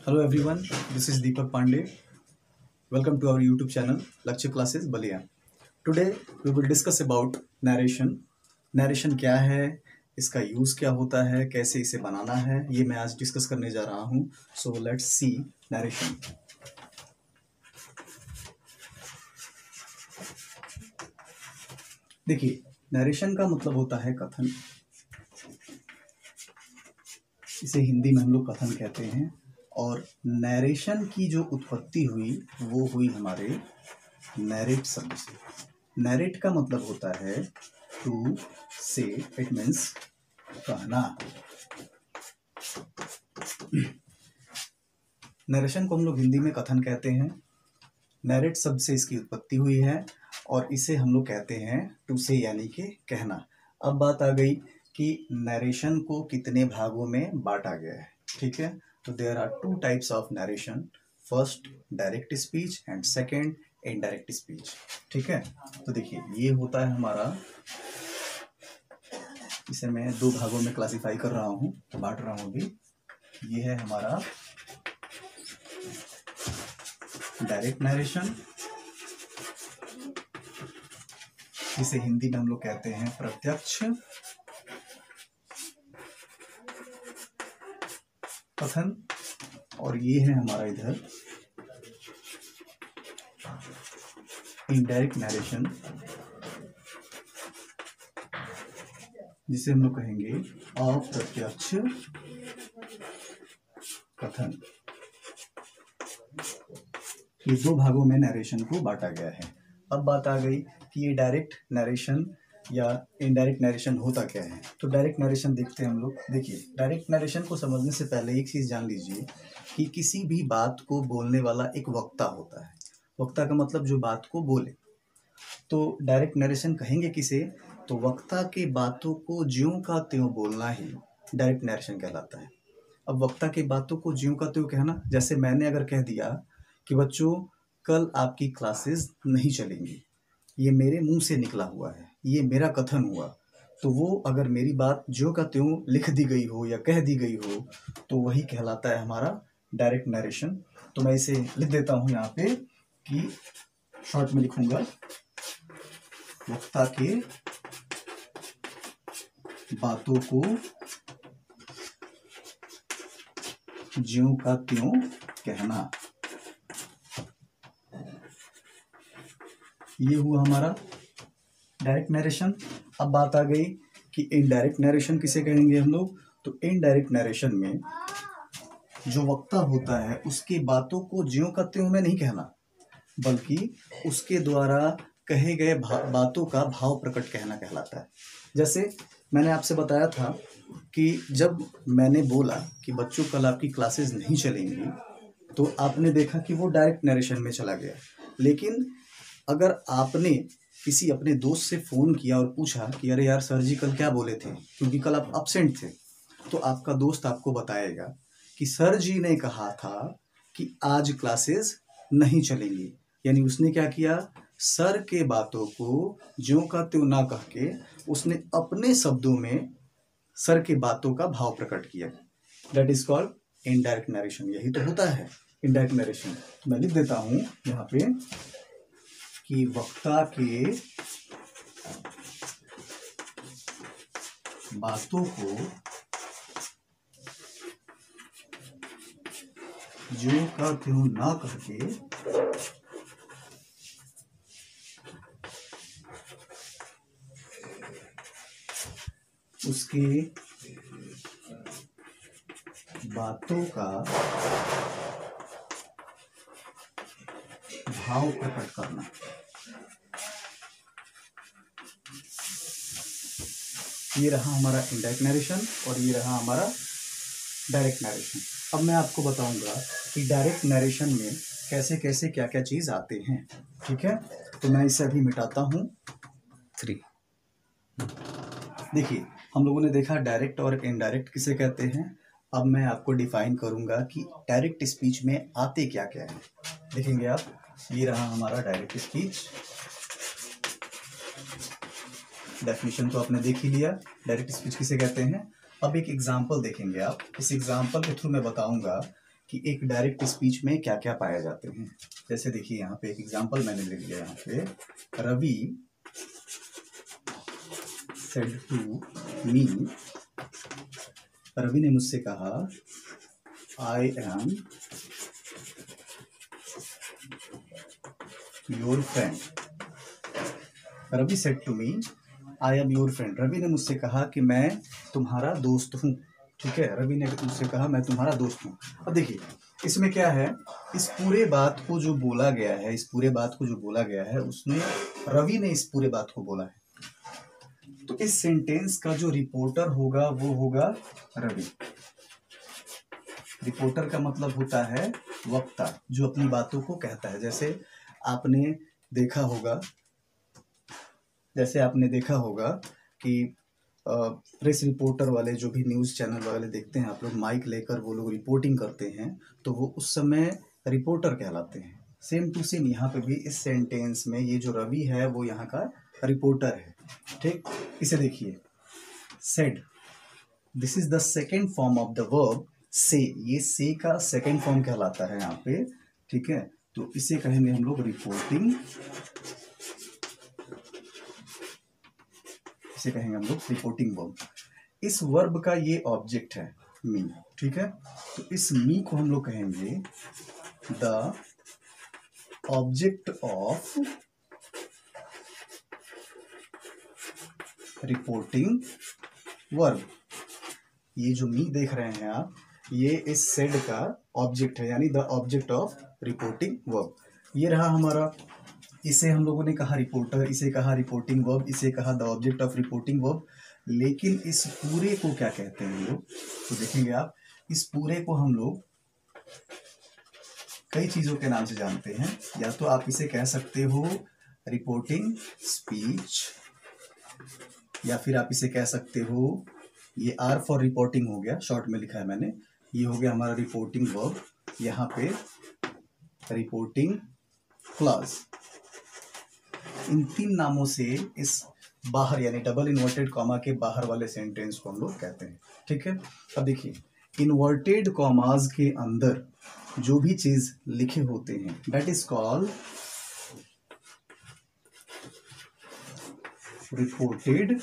Hello everyone, this is Deepak Pandey. Welcome to our YouTube channel Lecture Classes Balia. Today we will discuss about narration. Narration क्या है, इसका use क्या होता है, कैसे इसे बनाना है, ये मैं आज डिस्कस करने जा रहा हूँ. So let's see narration. देखिए, नरेशन का मतलब होता है कथन. इसे हिंदी में हम लोग कथन कहते हैं. और नरेशन की जो उत्पत्ति हुई वो हुई हमारे नरेट शब्द से. नरेट का मतलब होता है टू से, इट मीन्स कहना. नरेशन को हम लोग हिंदी में कथन कहते हैं. नरेट शब्द से इसकी उत्पत्ति हुई है और इसे हम लोग कहते हैं टू से यानी कि कहना. अब बात आ गई कि नरेशन को कितने भागों में बांटा गया है. ठीक है, तो there are two types of narration. First direct speech and second indirect speech. ठीक है, तो देखिए ये होता है हमारा, इसे मैं दो भागों में क्लासिफाई कर रहा हूँ, बांट रहा हूँ अभी. ये है हमारा डायरेक्ट नरेशन, जिसे हिंदी में हम लोग कहते हैं प्रत्यक्ष कथन. और ये है हमारा इधर इनडायरेक्ट नरेशन, जिसे हम लोग कहेंगे अप्रत्यक्ष कथन. ये दो भागों में नरेशन को बांटा गया है. अब बात आ गई कि ये डायरेक्ट नरेशन या इनडायरेक्ट नरेशन होता क्या है. तो डायरेक्ट नरेशन देखते हैं हम लोग. देखिए, डायरेक्ट नरेशन को समझने से पहले एक चीज़ जान लीजिए कि किसी भी बात को बोलने वाला एक वक्ता होता है. वक्ता का मतलब जो बात को बोले. तो डायरेक्ट नरेशन कहेंगे किसे, तो वक्ता के बातों को ज्यों का त्यों बोलना ही डायरेक्ट नरेशन कहलाता है. अब वक्ता की बातों को ज्यों का त्यों कहना, जैसे मैंने अगर कह दिया कि बच्चों कल आपकी क्लासेस नहीं चलेंगी, ये मेरे मुंह से निकला हुआ है, ये मेरा कथन हुआ, तो वो अगर मेरी बात ज्यों का त्यों लिख दी गई हो या कह दी गई हो तो वही कहलाता है हमारा डायरेक्ट नरेशन. तो मैं इसे लिख देता हूँ यहाँ पे कि शॉर्ट में लिखूंगा, वक्ता के बातों को ज्यों का त्यों कहना. ये हुआ हमारा डायरेक्ट नरेशन. अब बात आ गई कि इनडायरेक्ट नरेशन किसे कहेंगे हम लोग. तो इनडायरेक्ट नरेशन में जो वक्ता होता है उसकी बातों को ज्यों का त्यों में नहीं कहना, बल्कि उसके द्वारा कहे गए बातों का भाव प्रकट कहना कहलाता है. जैसे मैंने आपसे बताया था कि जब मैंने बोला कि बच्चों कल आपकी क्लासेस नहीं चलेंगी, तो आपने देखा कि वो डायरेक्ट नरेशन में चला गया. लेकिन अगर आपने किसी अपने दोस्त से फ़ोन किया और पूछा कि अरे यार सर जी कल क्या बोले थे, क्योंकि कल आप absent थे, तो आपका दोस्त आपको बताएगा कि सर जी ने कहा था कि आज क्लासेस नहीं चलेंगी. यानी उसने क्या किया, सर के बातों को ज्यों का त्यों ना कह के उसने अपने शब्दों में सर के बातों का भाव प्रकट किया. That is called indirect narration. यही तो होता है इनडायरेक्ट नरेशन. तो मैं लिख देता हूँ यहाँ पे कि वक्ता के बातों को ज्यों का त्यों ना करके उसके बातों का भाव प्रकट करना. ये रहा हमारा इनडायरेक्ट नरेशन और ये रहा हमारा डायरेक्ट नरेशन. अब मैं आपको बताऊंगा कि डायरेक्ट नरेशन में कैसे कैसे क्या क्या चीज़ आते हैं. ठीक है, तो मैं इसे अभी मिटाता हूँ 3. देखिए, हम लोगों ने देखा डायरेक्ट और इनडायरेक्ट किसे कहते हैं. अब मैं आपको डिफाइन करूंगा कि डायरेक्ट स्पीच में आते क्या क्या है. देखेंगे आप, ये रहा हमारा डायरेक्ट स्पीच. डेफिनेशन तो आपने देख ही लिया, डायरेक्ट स्पीच किसे कहते हैं. अब एक एग्जाम्पल देखेंगे आप. इस एग्जाम्पल के थ्रू मैं बताऊंगा कि एक डायरेक्ट स्पीच में क्या क्या पाए जाते हैं। जैसे देखिए यहाँ पे एक एग्जांपल मैंने ले लिया, यहाँ पे Ravi said to me, Ravi ने मुझसे कहा I am your friend. Ravi said to me I am your friend, Ravi ने मुझसे कहा कि मैं तुम्हारा दोस्त हूँ। ठीक है, रवि ने मुझसे कहा मैं तुम्हारा दोस्त हूँ। अब देखिए इसमें क्या है, इस पूरे बात को जो बोला गया है, इस पूरे बात को जो बोला गया है उसमें रवि ने इस पूरे बात को बोला है। तो इस सेंटेंस का जो रिपोर्टर होगा वो होगा रवि। रिपोर्टर का मतलब होता है वक्ता, जो अपनी बातों को कहता है। जैसे आपने देखा होगा कि प्रेस रिपोर्टर वाले जो भी न्यूज़ चैनल वाले देखते हैं आप लोग, माइक लेकर वो लोग रिपोर्टिंग करते हैं तो वो उस समय रिपोर्टर कहलाते हैं। सेम टू सेम यहाँ पे भी इस सेंटेंस में ये जो रवि है वो यहाँ का रिपोर्टर है। ठीक, इसे देखिए, said, this is the second form of the verb से, ये से का सेकेंड फॉर्म कहलाता है यहाँ पे। ठीक है, तो इसे कहेंगे हम लोग रिपोर्टिंग, इसे कहेंगे हम लोग रिपोर्टिंग वर्ब। इस वर्ब का ये ऑब्जेक्ट है मी। ठीक है, तो इस मी को हम लोग कहेंगे the object of reporting verb. ये जो मी देख रहे हैं आप, ये इस सेड का ऑब्जेक्ट है, यानी the object of reporting verb. ये रहा हमारा, इसे हम लोगों ने कहा रिपोर्टर, इसे कहा रिपोर्टिंग वर्ब, इसे कहा the object of reporting verb. लेकिन इस पूरे को क्या कहते हैं हम लोग, तो देखेंगे आप, इस पूरे को हम लोग कई चीजों के नाम से जानते हैं। या तो आप इसे कह सकते हो रिपोर्टिंग स्पीच, या फिर आप इसे कह सकते हो, ये आर फॉर रिपोर्टिंग हो गया, शॉर्ट में लिखा है मैंने, ये हो गया हमारा रिपोर्टिंग वर्ब। यहाँ पे रिपोर्टिंग क्लॉज, इन तीन नामों से इस बाहर यानी डबल इन्वर्टेड कॉमा के बाहर वाले सेंटेंस को हम लोग कहते हैं। ठीक है, अब देखिए इन्वर्टेड कॉमास के अंदर जो भी चीज लिखे होते हैं that is called reported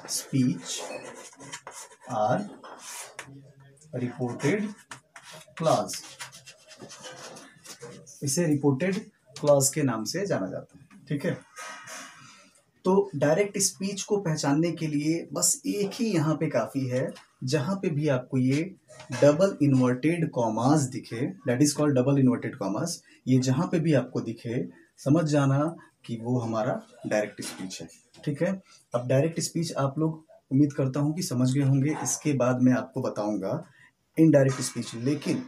speech or reported clause, इसे रिपोर्टेड क्लॉज के नाम से जाना जाता है। ठीक है, तो डायरेक्ट स्पीच को पहचानने के लिए बस एक ही यहाँ पे काफी है, जहां पे भी आपको ये डबल इन्वर्टेड कॉमास दिखे, that is called double inverted commas, ये जहां पे भी आपको दिखे समझ जाना कि वो हमारा डायरेक्ट स्पीच है। ठीक है, अब डायरेक्ट स्पीच आप लोग उम्मीद करता हूं कि समझ गए होंगे। इसके बाद मैं आपको बताऊंगा इनडायरेक्ट स्पीच। लेकिन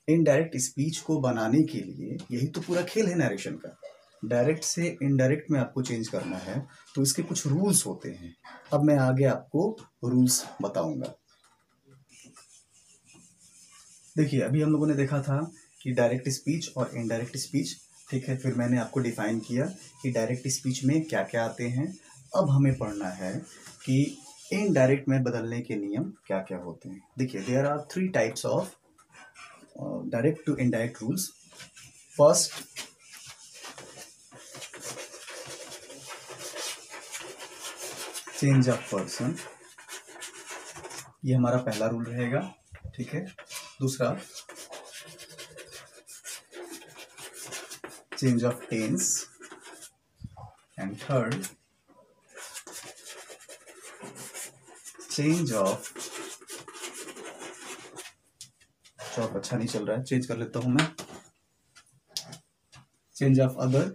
इनडायरेक्ट स्पीच को बनाने के लिए, यही तो पूरा खेल है नरेशन का, डायरेक्ट से इनडायरेक्ट में आपको चेंज करना है, तो इसके कुछ रूल्स होते हैं। अब मैं आगे आपको रूल्स बताऊंगा। देखिए अभी हम लोगों ने देखा था कि डायरेक्ट स्पीच और इनडायरेक्ट स्पीच। ठीक है, फिर मैंने आपको डिफाइन किया कि डायरेक्ट स्पीच में क्या क्या आते हैं। अब हमें पढ़ना है कि इनडायरेक्ट में बदलने के नियम क्या क्या होते हैं। देखिए there are 3 types of direct to indirect rules. First, change of person, ये हमारा पहला रूल रहेगा। ठीक है, दूसरा change of tense, and third change of, चौक अच्छा नहीं चल रहा है, चेंज कर लेता हूं मैं, change of other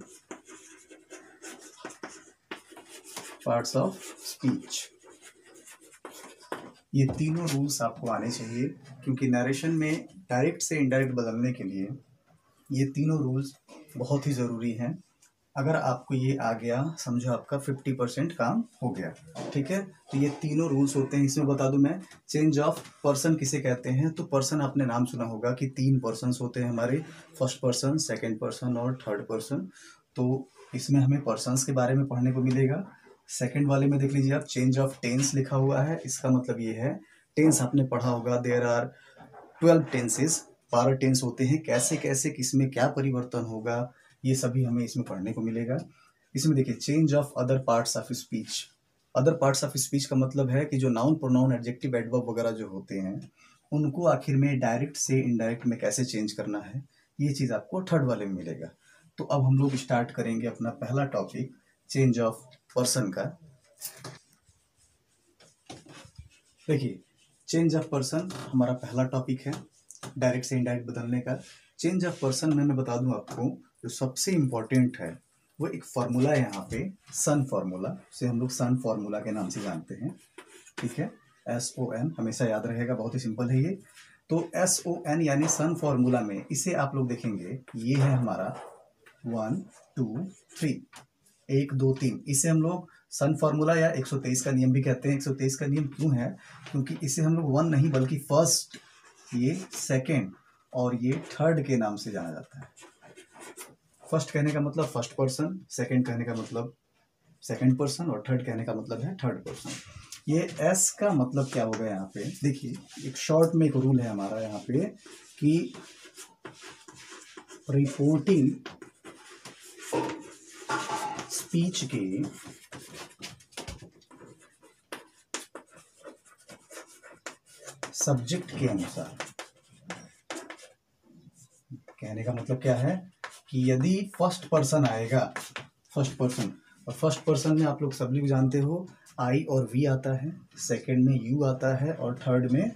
parts of speech. ये तीनों रूल्स आपको आने चाहिए, क्योंकि नरेशन में डायरेक्ट से इनडायरेक्ट बदलने के लिए ये तीनों रूल्स बहुत ही ज़रूरी हैं। अगर आपको ये आ गया, समझो आपका 50% काम हो गया। ठीक है, तो ये तीनों रूल्स होते हैं। इसमें बता दूं मैं, चेंज ऑफ पर्सन किसे कहते हैं, तो पर्सन आपने नाम सुना होगा कि 3 पर्सन होते हैं हमारे, फर्स्ट पर्सन, सेकेंड पर्सन और थर्ड पर्सन। तो इसमें हमें पर्सन्स के बारे में पढ़ने को मिलेगा। सेकेंड वाले में देख लीजिए आप, चेंज ऑफ टेंस लिखा हुआ है, इसका मतलब ये है टेंस आपने पढ़ा होगा, देयर आर 12 टेंसेस, 12 टेंस होते हैं, कैसे कैसे किसमें क्या परिवर्तन होगा ये सभी हमें इसमें पढ़ने को मिलेगा। इसमें देखिए change of other parts of speech. Other parts of speech का मतलब है कि जो नाउन प्रोनाउन एडजेक्टिव एडवर्ब वगैरह जो होते हैं उनको आखिर में डायरेक्ट से इनडायरेक्ट में कैसे चेंज करना है, ये चीज़ आपको थर्ड वाले में मिलेगा। तो अब हम लोग स्टार्ट करेंगे अपना पहला टॉपिक चेंज ऑफ पर्सन का। देखिए चेंज ऑफ पर्सन हमारा पहला टॉपिक है, डायरेक्ट से इनडायरेक्ट बदलने का। चेंज ऑफ पर्सन में मैं बता दूं आपको जो सबसे इम्पोर्टेंट है वो एक फार्मूला है यहाँ पे, सन फार्मूला, उसे हम लोग सन फार्मूला के नाम से जानते हैं, ठीक है। SON हमेशा याद रहेगा, बहुत ही सिंपल है ये। तो SON यानी सन फार्मूला में इसे आप लोग देखेंगे, ये है हमारा 1 2 3, 1 2 3, इसे हम लोग सन फार्मूला या 123 का नियम भी कहते हैं। 123 का नियम क्यों है, क्योंकि इसे हम लोग 1 नहीं बल्कि फर्स्ट, ये सेकेंड और ये थर्ड के नाम से जाना जाता है। फर्स्ट कहने का मतलब फर्स्ट पर्सन, सेकेंड कहने का मतलब सेकेंड पर्सन और थर्ड कहने का मतलब है थर्ड पर्सन। ये S का मतलब क्या होगा यहाँ पे, देखिए एक शॉर्ट में एक रूल है हमारा यहाँ पे कि रिपोर्टिंग स्पीच के सब्जेक्ट के अनुसार, कहने का मतलब क्या है कि यदि फर्स्ट पर्सन आएगा, फर्स्ट पर्सन, और फर्स्ट पर्सन में आप लोग सब लोग जानते हो I और V आता है, सेकंड में U आता है और थर्ड में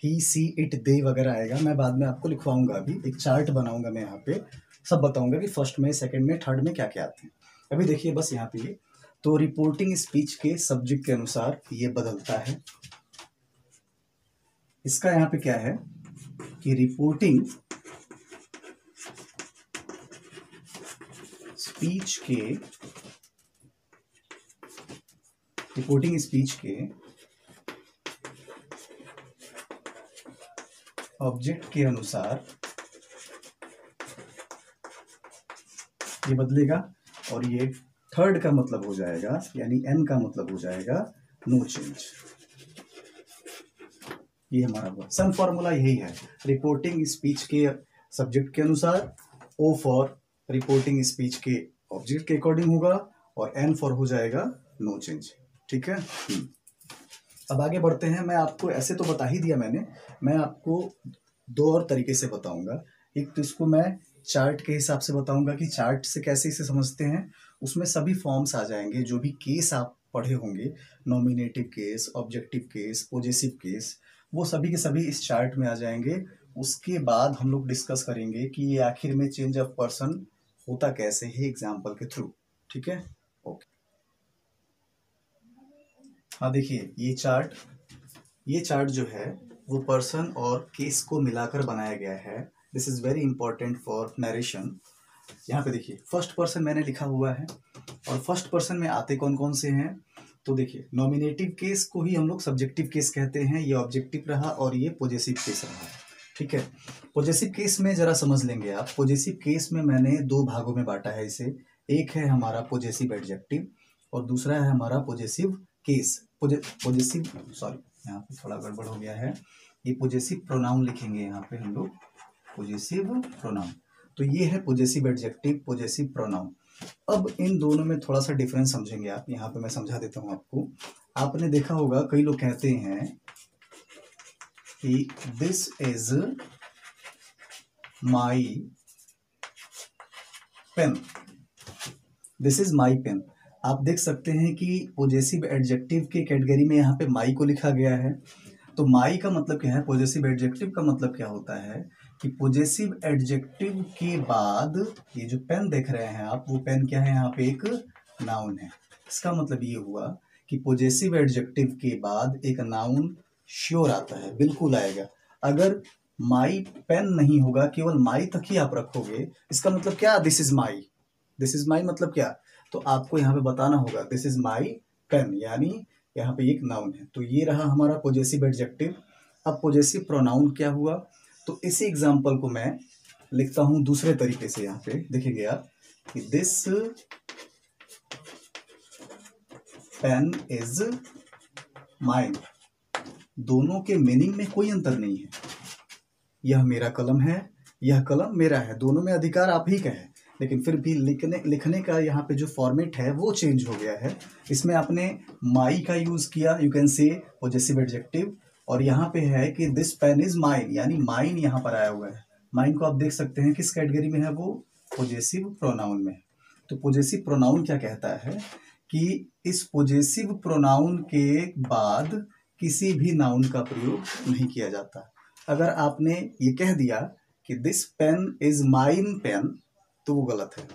ही सी इट दे वगैरह आएगा। मैं बाद में आपको लिखवाऊंगा, अभी एक चार्ट बनाऊंगा मैं यहाँ पे, सब बताऊंगा कि फर्स्ट में सेकंड में थर्ड में क्या क्या आते हैं। अभी देखिए बस यहाँ पे, तो रिपोर्टिंग स्पीच के सब्जेक्ट के अनुसार ये बदलता है। इसका यहाँ पे क्या है कि रिपोर्टिंग स्पीच के ऑब्जेक्ट के अनुसार ये बदलेगा, और ये थर्ड का मतलब हो जाएगा, यानी N का मतलब हो जाएगा नो चेंज। ये हमारा सन फॉर्मूला यही है, रिपोर्टिंग स्पीच के सब्जेक्ट के अनुसार, O फॉर रिपोर्टिंग स्पीच के ऑब्जेक्ट के अकॉर्डिंग होगा, और N फॉर हो जाएगा नो चेंज, ठीक है। अब आगे बढ़ते हैं। मैं आपको ऐसे तो बता ही दिया मैंने, मैं आपको दो और तरीके से बताऊंगा। एक तो इसको मैं चार्ट के हिसाब से बताऊंगा कि चार्ट से कैसे इसे समझते हैं, उसमें सभी फॉर्म्स आ जाएंगे, जो भी केस आप पढ़े होंगे, nominative case, objective case, possessive case, वो सभी के सभी इस चार्ट में आ जाएंगे। उसके बाद हम लोग डिस्कस करेंगे कि ये आखिर में चेंज ऑफ पर्सन होता कैसे है एग्जाम्पल के थ्रू, ठीक है। ओके, हाँ देखिए ये चार्ट जो है वो पर्सन और केस को मिलाकर बनाया गया है। This is very important for narration. यहाँ पे देखिए फर्स्ट पर्सन मैंने लिखा हुआ है, और फर्स्ट पर्सन में आते कौन कौन से हैं, तो देखिए नॉमिनेटिव केस को ही हम लोग सब्जेक्टिव केस कहते हैं, ये ऑब्जेक्टिव रहा और ये पॉजेसिव केस रहा, ठीक है। पॉजेसिव केस में जरा समझ लेंगे आप, पॉजेसिव केस में मैंने दो भागों में बांटा है इसे। एक है हमारा पॉजेसिव एडजेक्टिव और दूसरा है हमारा पॉजेसिव केस, पॉजेसिव, सॉरी यहाँ पे थोड़ा गड़बड़ हो गया है, ये पॉजेसिव प्रोनाउन लिखेंगे यहाँ पे हम लोग, पॉजेसिव प्रोनाउन। तो ये है पॉजेसिव एडजेक्टिव, पॉजेसिव प्रोनाउन। अब इन दोनों में थोड़ा सा डिफरेंस समझेंगे आप, यहाँ पे मैं समझा देता हूँ आपको। आपने देखा होगा कई लोग कहते हैं कि this is my pen, this is my pen. आप देख सकते हैं कि पॉजेसिव एडजेक्टिव के कैटेगरी में यहाँ पे माई को लिखा गया है। तो माई का मतलब क्या है, पॉजेसिव एडजेक्टिव का मतलब क्या होता है कि पॉजेसिव एडजेक्टिव के बाद ये जो पेन देख रहे हैं आप, वो पेन क्या है, यहाँ पे एक नाउन है। इसका मतलब ये हुआ कि पॉजेसिव एडजेक्टिव के बाद एक नाउन श्योर आता है, बिल्कुल आएगा। अगर माई पेन नहीं होगा, केवल माई तक ही आप रखोगे, इसका मतलब क्या, this is my, this is माई मतलब क्या, तो आपको यहाँ पे बताना होगा दिस इज माई पेन, यानी यहाँ पे एक नाउन है। तो ये रहा हमारा पॉजेसिव एडजेक्टिव। अब पॉजेसिव प्रोनाउन क्या हुआ, तो इसी एग्जांपल को मैं लिखता हूं दूसरे तरीके से। यहाँ पे देखेंगे आप कि दिस पेन इज माइन, दोनों के मीनिंग में कोई अंतर नहीं है। यह मेरा कलम है, यह कलम मेरा है, दोनों में अधिकार आप ही का है, लेकिन फिर भी लिखने का यहाँ पे जो फॉर्मेट है वो चेंज हो गया है। इसमें आपने माई का यूज किया, you can say possessive adjective, और यहाँ पे है कि दिस पेन इज माइन, यानी माइन यहाँ पर आया हुआ है। माइन को आप देख सकते हैं किस कैटेगरी में है, वो पॉजेसिव प्रोनाउन में। तो पॉजेसिव प्रोनाउन क्या कहता है कि इस पॉजेसिव प्रोनाउन के बाद किसी भी नाउन का प्रयोग नहीं किया जाता। अगर आपने ये कह दिया कि this pen is mine pen, तो वो गलत है।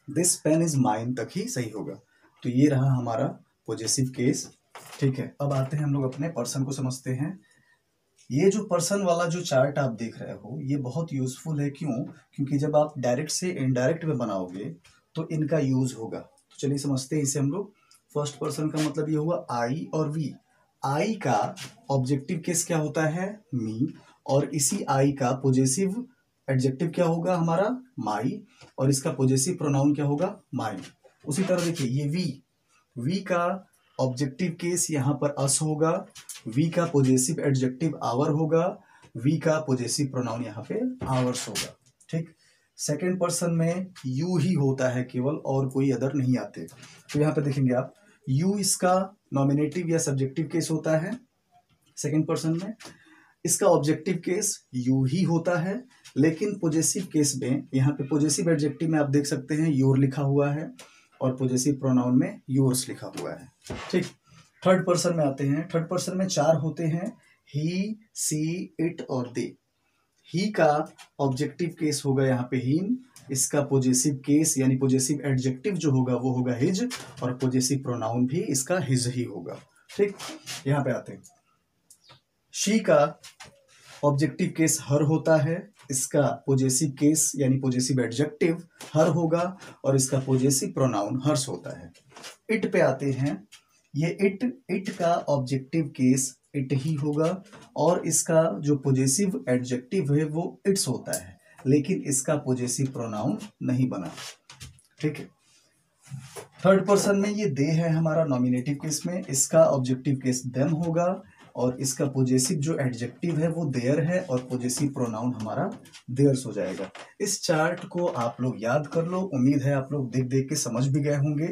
दिस पेन इज माइन तक ही सही होगा। तो ये रहा हमारा पॉजेसिव केस। ठीक है, अब आते हैं हम लोग अपने पर्सन को समझते हैं। ये जो पर्सन वाला जो चार्ट आप देख रहे हो ये बहुत यूजफुल है। क्यों? क्योंकि जब आप डायरेक्ट से इनडायरेक्ट में बनाओगे तो इनका यूज होगा। तो चलिए समझते हैं इसे हम लोग। फर्स्ट पर्सन का मतलब ये हुआ आई और वी। आई का ऑब्जेक्टिव केस क्या होता है? मी। और इसी आई का पॉजेसिव एडजेक्टिव क्या होगा हमारा? माई। और इसका पॉजेसिव प्रोनाउन क्या होगा? माइन। उसी तरह देखिए ये वी, वी का ऑब्जेक्टिव केस यहाँ पर अस होगा, वी का पॉजेसिव एडजेक्टिव आवर होगा, वी का पॉजेसिव प्रोनाउन यहाँ पे आवर्स होगा। ठीक, सेकेंड पर्सन में यू ही होता है केवल, और कोई अदर नहीं आते। तो यहाँ पे देखेंगे आप, यू इसका नॉमिनेटिव या सब्जेक्टिव केस होता है सेकेंड पर्सन में। इसका ऑब्जेक्टिव केस यू ही होता है, लेकिन पॉजेसिव केस में यहाँ पे पॉजेसिव एडजेक्टिव में आप देख सकते हैं योर लिखा हुआ है, और पॉजेसिव प्रोनाउन में योर्स लिखा हुआ है। ठीक, थर्ड पर्सन में आते हैं। थर्ड पर्सन में चार होते हैं, ही, सी, इट और दे। ही का ऑब्जेक्टिव केस होगा यहाँ पे हिम, इसका पॉजेसिव केस यानी पॉजेसिव एडजेक्टिव जो होगा वो होगा हिज, और पॉजेसिव प्रोनाउन भी इसका हिज ही होगा। ठीक, यहाँ पे आते हैं। शी का ऑब्जेक्टिव केस हर होता है, इसका पॉजेसिव केस यानी पॉजेसिव एडजेक्टिव हर होगा, और इसका पॉजेसिव प्रोनाउन हर्ष होता है। इट पे आते हैं। ये इट का ऑब्जेक्टिव केस इट ही होगा, और इसका जो पॉजेसिव एडजेक्टिव है वो इट्स होता है, लेकिन इसका पॉजेसिव प्रोनाउन नहीं बना। ठीक है, थर्ड पर्सन में ये दे है हमारा नॉमिनेटिव केस में, इसका ऑब्जेक्टिव केस देम होगा, और इसका पॉजेसिव जो एडजेक्टिव है वो देयर है, और पॉजेसिव प्रोनाउन हमारा देयर्स हो जाएगा। इस चार्ट को आप लोग याद कर लो, उम्मीद है आप लोग देख देख के समझ भी गए होंगे।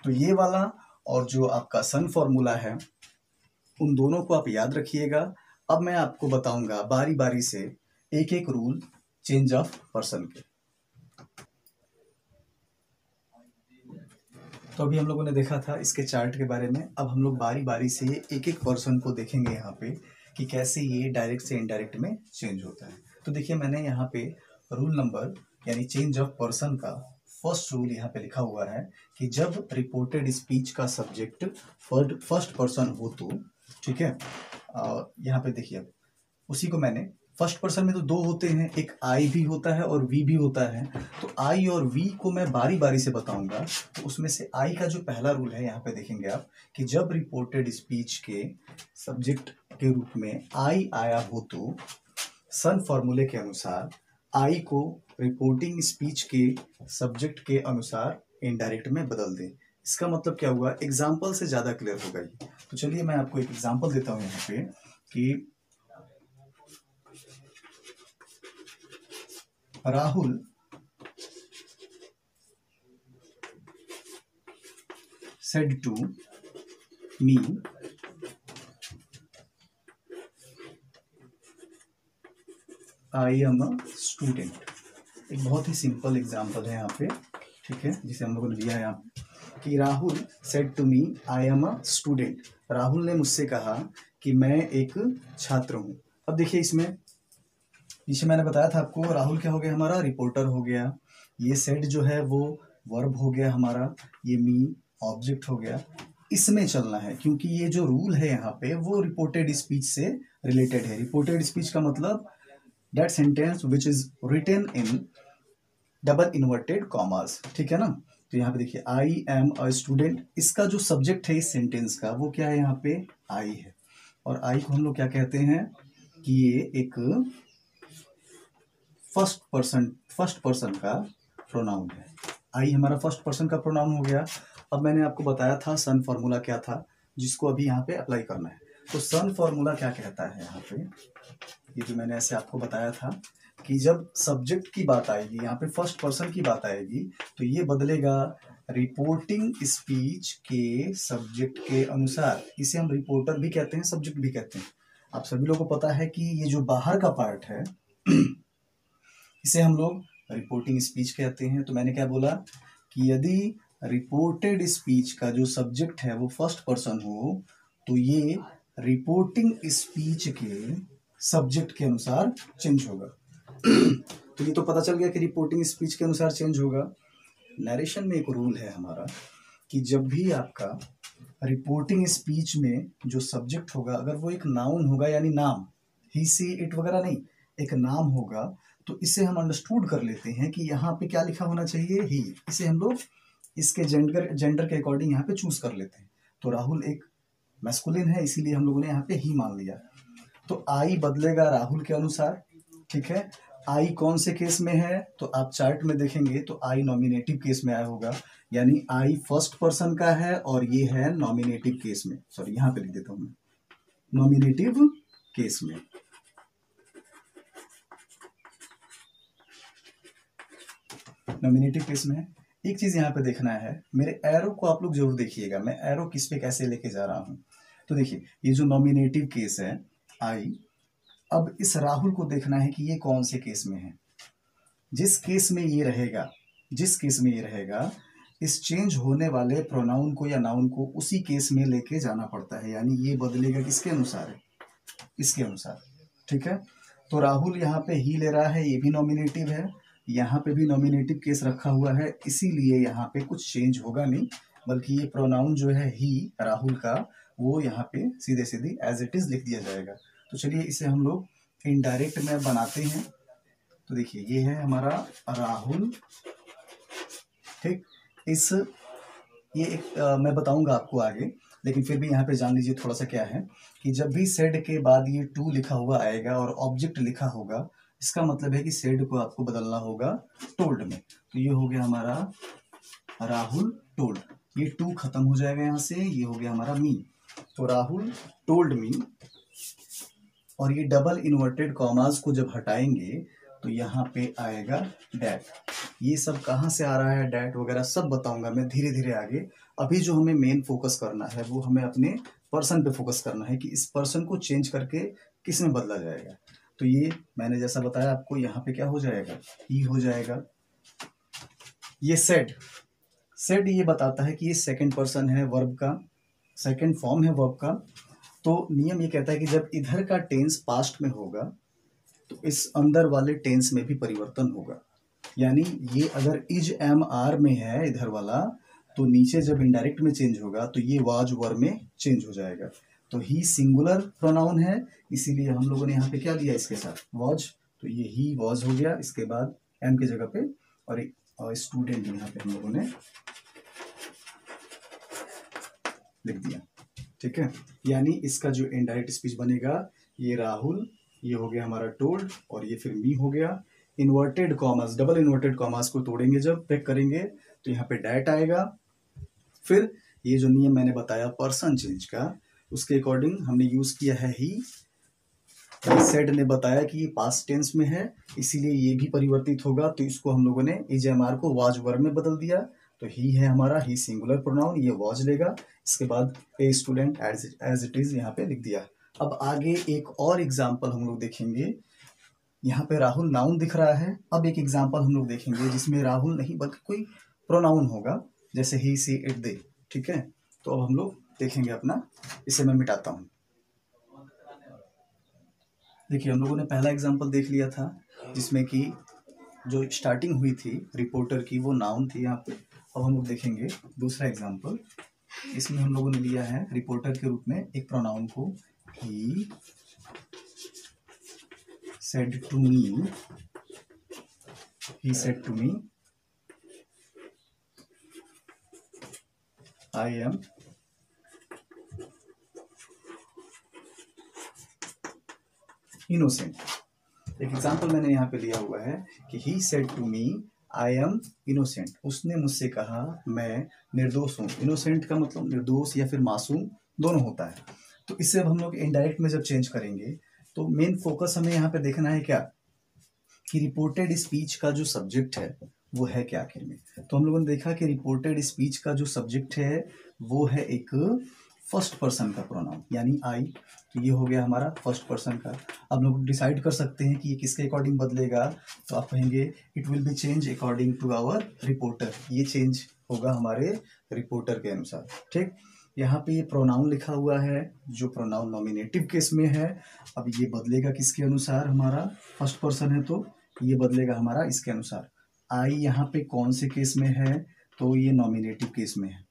तो ये वाला और जो आपका सन फॉर्मूला है उन दोनों को आप याद रखिएगा। अब मैं आपको बताऊंगा बारी बारी से एक एक रूल चेंज ऑफ पर्सन के। तो अभी हम लोगों ने देखा था इसके चार्ट के बारे में। अब हम लोग बारी बारी से एक एक पर्सन को देखेंगे यहाँ पे कि कैसे ये डायरेक्ट से इनडायरेक्ट में चेंज होता है। तो देखिए मैंने यहाँ पे रूल नंबर यानी चेंज ऑफ पर्सन का फर्स्ट रूल यहाँ पे लिखा हुआ है कि जब रिपोर्टेड स्पीच का सब्जेक्ट फर्स्ट पर्सन हो तो, ठीक है, यहाँ पे देखिए अब उसी को मैंने फर्स्ट पर्सन में तो दो होते हैं, एक आई भी होता है और वी भी होता है। तो आई और वी को मैं बारी बारी से बताऊंगा। तो उसमें से आई का जो पहला रूल है यहाँ पे देखेंगे आप कि जब रिपोर्टेड स्पीच के सब्जेक्ट के रूप में आई आया हो तो सन फॉर्मूले के अनुसार आई को रिपोर्टिंग स्पीच के सब्जेक्ट के अनुसार इनडायरेक्ट में बदल दें। इसका मतलब क्या हुआ, एग्जाम्पल से ज्यादा क्लियर होगा ये। तो चलिए मैं आपको एक एग्जाम्पल देता हूँ यहाँ पे कि Rahul said to me I am a student। एक बहुत ही सिंपल एग्जाम्पल है यहाँ पे, ठीक है, जिसे हम लोगों ने लिया है यहाँ कि Rahul said to me I am a student। Rahul ने मुझसे कहा कि मैं एक छात्र हूँ। अब देखिए इसमें जिसे मैंने बताया था आपको, राहुल क्या हो गया हमारा, रिपोर्टर हो गया, ये सेड जो है वो वर्ब हो गया हमारा, ये मी ऑब्जेक्ट हो गया। इसमें चलना है क्योंकि ये जो रूल है यहाँ पे वो रिपोर्टेड स्पीच से रिलेटेड है। रिपोर्टेड स्पीच का मतलब that sentence which is written in double inverted commas, ठीक है ना। तो यहाँ पे देखिए आई एम अ स्टूडेंट, इसका जो सब्जेक्ट है इस सेंटेंस का वो क्या है, यहाँ पे आई है, और आई को हम लोग क्या कहते हैं कि ये एक फर्स्ट पर्सन का प्रोनाउन है। आई हमारा फर्स्ट पर्सन का प्रोनाउन हो गया। अब मैंने आपको बताया था सन फॉर्मूला क्या था जिसको अभी यहाँ पे अप्लाई करना है। तो सन फॉर्मूला क्या कहता है यहाँ पे, ये जो मैंने ऐसे आपको बताया था कि जब सब्जेक्ट की बात आएगी, यहाँ पे फर्स्ट पर्सन की बात आएगी, तो ये बदलेगा रिपोर्टिंग स्पीच के सब्जेक्ट के अनुसार। इसे हम रिपोर्टर भी कहते हैं, सब्जेक्ट भी कहते हैं। आप सभी लोगों को पता है कि ये जो बाहर का पार्ट है इसे हम लोग रिपोर्टिंग स्पीच कहते हैं। तो मैंने क्या बोला कि यदि रिपोर्टेड स्पीच का जो सब्जेक्ट है वो फर्स्ट पर्सन हो, तो ये रिपोर्टिंग स्पीच के सब्जेक्ट के अनुसार चेंज होगा। तो ये तो पता चल गया कि रिपोर्टिंग स्पीच के अनुसार चेंज होगा। नरेशन में एक रूल है हमारा कि जब भी आपका रिपोर्टिंग स्पीच में जो सब्जेक्ट होगा, अगर वो एक नाउन होगा, यानी नाम, ही सी इट वगैरह नहीं, एक नाम होगा, तो इसे हम अंडरस्टूड कर लेते हैं कि यहाँ पे क्या लिखा होना चाहिए, ही। इसे हम लोग इसके जेंडर के अकॉर्डिंग यहाँ पे चूज कर लेते हैं। तो राहुल एक मैस्कुलिन है, इसीलिए हम लोगों ने यहाँ पे ही मान लिया। तो आई बदलेगा राहुल के अनुसार, ठीक है। आई कौन से केस में है, तो आप चार्ट में देखेंगे तो आई नॉमिनेटिव केस में आया होगा, यानी आई फर्स्ट पर्सन का है और ये है नॉमिनेटिव केस में। सॉरी, यहाँ पे लिख देता हूं मैं, नॉमिनेटिव केस में। नॉमिनेटिव केस में है। एक चीज यहाँ पे देखना है, मेरे एरो को आप लोग जरूर देखिएगा, मैं एरो किस पे कैसे लेके जा रहा हूँ। तो देखिए, ये जो नॉमिनेटिव केस है आई, अब इस राहुल को देखना है कि ये कौन से केस में है। जिस केस में ये रहेगा, जिस केस में ये रहेगा, इस चेंज होने वाले प्रोनाउन को या नाउन को उसी केस में लेके जाना पड़ता है, यानी ये बदलेगा किसके अनुसार है, इसके अनुसार, ठीक है। तो राहुल यहाँ पे ही ले रहा है, ये भी नॉमिनेटिव है, यहाँ पे भी नॉमिनेटिव केस रखा हुआ है, इसीलिए यहाँ पे कुछ चेंज होगा नहीं, बल्कि ये प्रोनाउन जो है ही राहुल का, वो यहाँ पे सीधे सीधे एज इट इज लिख दिया जाएगा। तो चलिए इसे हम लोग इनडायरेक्ट में बनाते हैं। तो देखिए, ये है हमारा राहुल, ठीक। इस ये एक मैं बताऊंगा आपको आगे, लेकिन फिर भी यहाँ पे जान लीजिए थोड़ा सा क्या है कि जब भी सेड के बाद ये टू लिखा हुआ आएगा और ऑब्जेक्ट लिखा होगा, इसका मतलब है कि सेड को आपको बदलना होगा टोल्ड में। तो ये हो गया हमारा राहुल टोल्ड, ये टू खत्म हो जाएगा यहाँ से, ये हो गया हमारा मी। तो राहुल टोल्ड मी, और ये डबल इन्वर्टेड कॉमास को जब हटाएंगे तो यहाँ पे आएगा डैट। ये सब कहाँ से आ रहा है, डैट वगैरह सब बताऊंगा मैं धीरे धीरे आगे। अभी जो हमें मेन फोकस करना है वो हमें अपने पर्सन पे फोकस करना है कि इस पर्सन को चेंज करके किस में बदला जाएगा। तो ये मैंने जैसा बताया आपको, यहाँ पे क्या हो जाएगा, ही हो जाएगा। ये सेड, सेड ये बताता है कि ये सेकंड पर्सन है वर्ब का, सेकंड फॉर्म है वर्ब का। तो नियम ये कहता है कि जब इधर का टेंस पास्ट में होगा तो इस अंदर वाले टेंस में भी परिवर्तन होगा। यानी ये अगर इज एम आर में है इधर वाला, तो नीचे जब इनडायरेक्ट में चेंज होगा तो ये वाज वर में चेंज हो जाएगा। तो ही सिंगुलर प्रोनाउन है, इसीलिए हम लोगों ने यहाँ पे क्या लिया इसके साथ, वॉज। तो ये ही वॉज हो गया, इसके बाद एम की जगह पे और एक स्टूडेंट यहाँ पे हम लोगों ने लिख दिया, ठीक है। यानी इसका जो इनडायरेक्ट स्पीच बनेगा, ये राहुल, ये हो गया हमारा टोल्ड, और ये फिर मी हो गया। Inverted commas, double inverted commas को तोड़ेंगे जब पैक करेंगे तो यहाँ पे डैट आएगा। फिर ये जो नियम मैंने बताया पर्सन चेंज का, उसके अकॉर्डिंग हमने यूज किया है ही। सेड ने बताया कि ये पास्ट टेंस में है, इसीलिए ये भी परिवर्तित होगा, तो इसको हम लोगों ने इज एम आर को वाज वर्ब में बदल दिया। तो ही है हमारा, ही सिंगुलर प्रोनाउन, ये वॉज लेगा। इसके बाद a student as it is यहाँ पे लिख दिया। अब आगे एक और एग्जाम्पल हम लोग देखेंगे। यहाँ पे राहुल नाउन दिख रहा है, अब एक एग्जाम्पल हम लोग देखेंगे जिसमें राहुल नहीं बल्कि कोई प्रोनाउन होगा, जैसे ही सी इट दे, ठीक है। तो अब हम लोग देखेंगे अपना, इसे मैं मिटाता हूँ। देखिए, हम लोगों ने पहला एग्जाम्पल देख लिया था जिसमें कि जो स्टार्टिंग हुई थी रिपोर्टर की वो नाउन थी यहाँ पे। अब हम लोग देखेंगे दूसरा एग्जाम्पल, इसमें हम लोगों ने लिया है रिपोर्टर के रूप में एक प्रोनाउन को, ही said to me, he said to me, I am innocent। एक एग्जाम्पल मैंने यहाँ पे लिया हुआ है कि he said to me, I am innocent। उसने मुझसे कहा मैं निर्दोष हूँ। innocent का मतलब निर्दोष या फिर मासूम दोनों होता है। तो इससे अब हम लोग इनडायरेक्ट में जब चेंज करेंगे तो मेन फोकस हमें यहाँ पे देखना है क्या, कि रिपोर्टेड स्पीच का जो सब्जेक्ट है वो है क्या आखिर में। तो हम लोगों ने देखा कि रिपोर्टेड स्पीच का जो सब्जेक्ट है वो है एक फर्स्ट पर्सन का प्रोनाउन यानी आई। तो ये हो गया हमारा फर्स्ट पर्सन का। अब लोग डिसाइड कर सकते हैं कि ये किसके अकॉर्डिंग बदलेगा, तो आप कहेंगे it will be change according to our reporter, ये चेंज होगा हमारे रिपोर्टर के अनुसार। ठीक, यहाँ पे ये प्रोनाउन लिखा हुआ है, जो प्रोनाउन नॉमिनेटिव केस में है। अब ये बदलेगा किसके अनुसार, हमारा फर्स्ट पर्सन है तो ये बदलेगा हमारा इसके अनुसार। आई यहाँ पे कौन से केस में है, तो ये नॉमिनेटिव केस में है,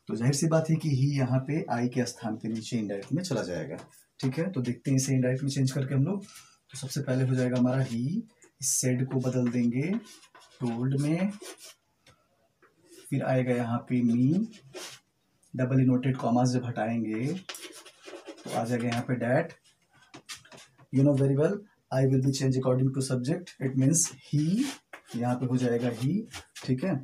तो जाहिर सी बात है कि ही यहाँ पे आई के स्थान पे नीचे इनडायरेक्ट में चला जाएगा। ठीक है, तो देखते हैं इसे इनडायरेक्ट में चेंज करके हम लोग। तो सबसे पहले हो जाएगा हमारा ही, इस सेड को बदल देंगे टोल्ड में, फिर आएगा यहाँ पे मी, डबल इनवर्टेड कॉमास जब हटाएंगे तो आ जाएगा यहाँ पे that. You know very well I will be change according to subject, it means he, यहाँ पे हो जाएगा ही। ठीक है,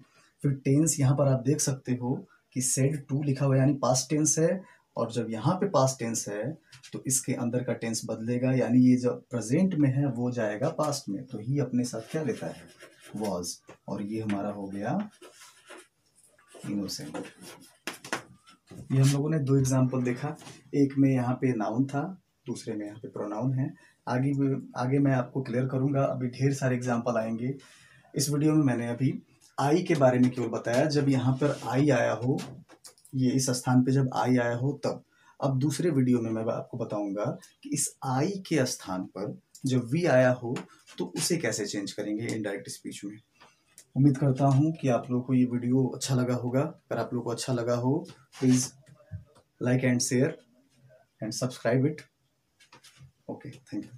फिर टेंस यहाँ पर आप देख सकते हो कि सेड टू लिखा हुआ है यानी पास्ट टेंस है, और जब यहाँ पे पास्ट टेंस है तो इसके अंदर का टेंस बदलेगा, यानी ये जो प्रेजेंट में है वो जाएगा पास्ट में। तो ही अपने साथ क्या लेता है, वॉज, और ये हमारा हो गया इनोसेंट। ये हम लोगों ने दो एग्जाम्पल देखा, एक में यहाँ पे नाउन था, दूसरे में यहाँ पे प्रोनाउन है। आगे मैं आपको क्लियर करूंगा, अभी ढेर सारे एग्जाम्पल आएंगे। इस वीडियो में मैंने अभी आई के बारे में केवल बताया, जब यहाँ पर आई आया हो, ये इस स्थान पे जब आई आया हो तब। अब दूसरे वीडियो में मैं आपको बताऊंगा कि इस आई के स्थान पर जब वी आया हो तो उसे कैसे चेंज करेंगे इनडायरेक्ट स्पीच में। उम्मीद करता हूँ कि आप लोगों को ये वीडियो अच्छा लगा होगा। अगर आप लोगों को अच्छा लगा हो please like and share and subscribe it. Okay, thank you.